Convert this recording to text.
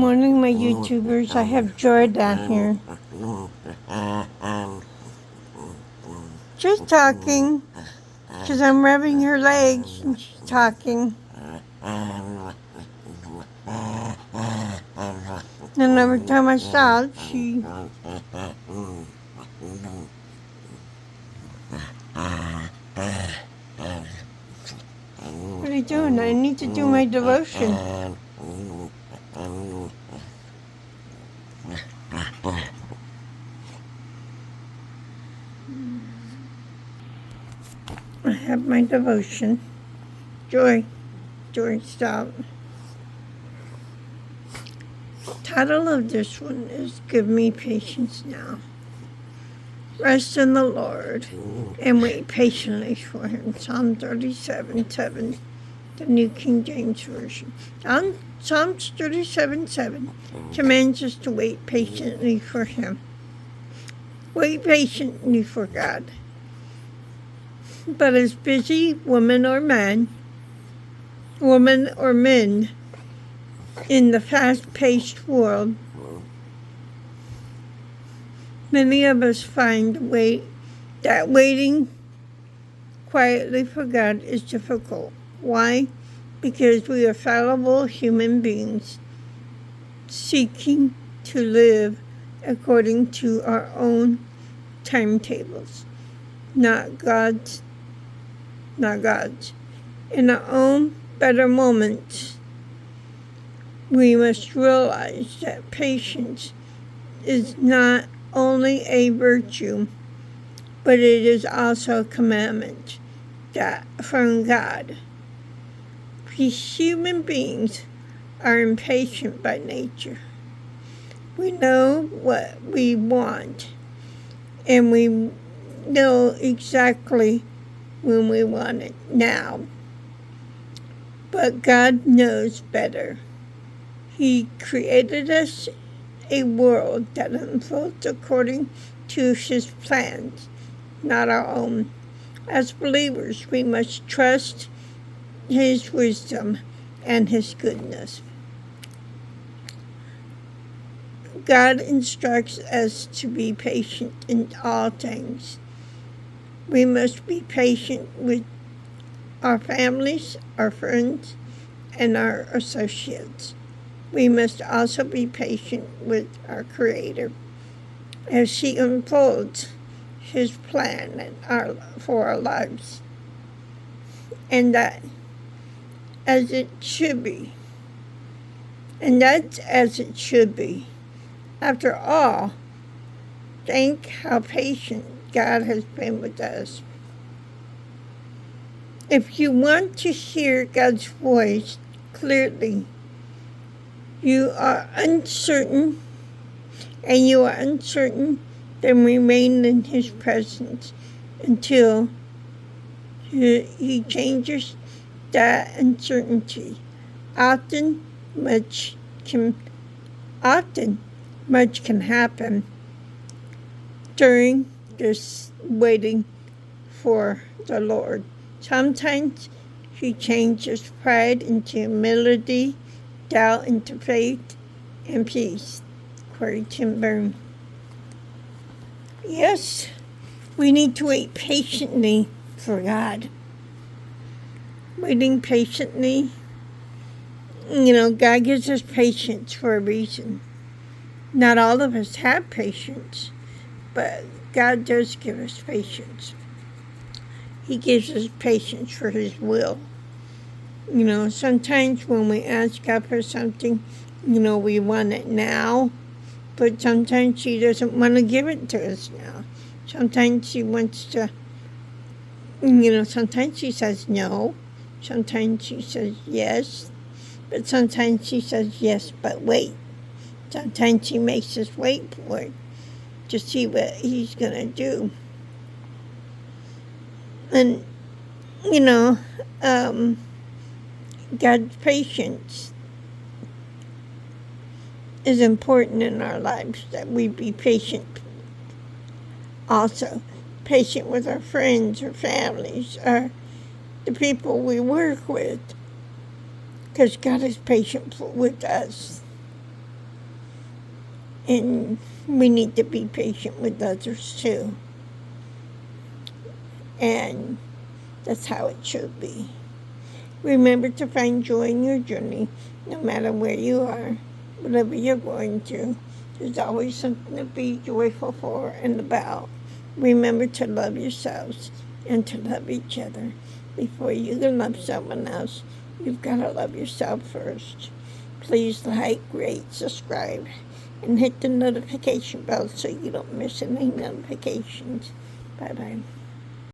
morning, my YouTubers. I have Joy down here. She's talking because I'm rubbing her legs and she's talking. And every time I stop, she... What are you doing? I need to do my devotion. I have my devotion. Joy, stop. Title of this one is Give Me Patience Now. Rest in the Lord and wait patiently for Him. Psalm 37:7, the New King James Version. Psalms 37:7 commands us to wait patiently for Him. Wait patiently for God. But as busy women or men in the fast-paced world, many of us find that waiting quietly for God is difficult. Why? Because we are fallible human beings seeking to live according to our own timetables, not God's. In our own better moments, we must realize that patience is not only a virtue, but it is also a commandment from God. We human beings are impatient by nature. We know what we want, and we know exactly when we want it now. But God knows better. He created us a world that unfolds according to His plans, not our own. As believers, we must trust His wisdom and His goodness. God instructs us to be patient in all things. We must be patient with our families, our friends, and our associates. We must also be patient with our Creator as He unfolds His plan for our lives. And that's as it should be. After all, think how patient God has been with us. If you want to hear God's voice clearly, you are uncertain, then remain in His presence until He changes that uncertainty. Often much can happen during this waiting for the Lord. Sometimes He changes pride into humility, doubt into faith, and peace. Corrie ten Boom. Yes, we need to wait patiently for God. Waiting patiently, God gives us patience for a reason. Not all of us have patience, but God does give us patience. He gives us patience for His will. Sometimes when we ask God for something, we want it now, but sometimes He doesn't want to give it to us now. Sometimes He wants to, sometimes He says no, sometimes He says yes, but sometimes He says yes, but wait. Sometimes He makes us wait for it to see what He's going to do. And, God's patience is important in our lives, that we be patient. Also, patient with our friends or families or the people we work with, because God is patient with us. And we need to be patient with others too. And that's how it should be. Remember to find joy in your journey, no matter where you are, whatever you're going through. There's always something to be joyful for and about. Remember to love yourselves and to love each other. Before you can love someone else, you've got to love yourself first. Please like, rate, subscribe, and hit the notification bell so you don't miss any notifications. Bye-bye.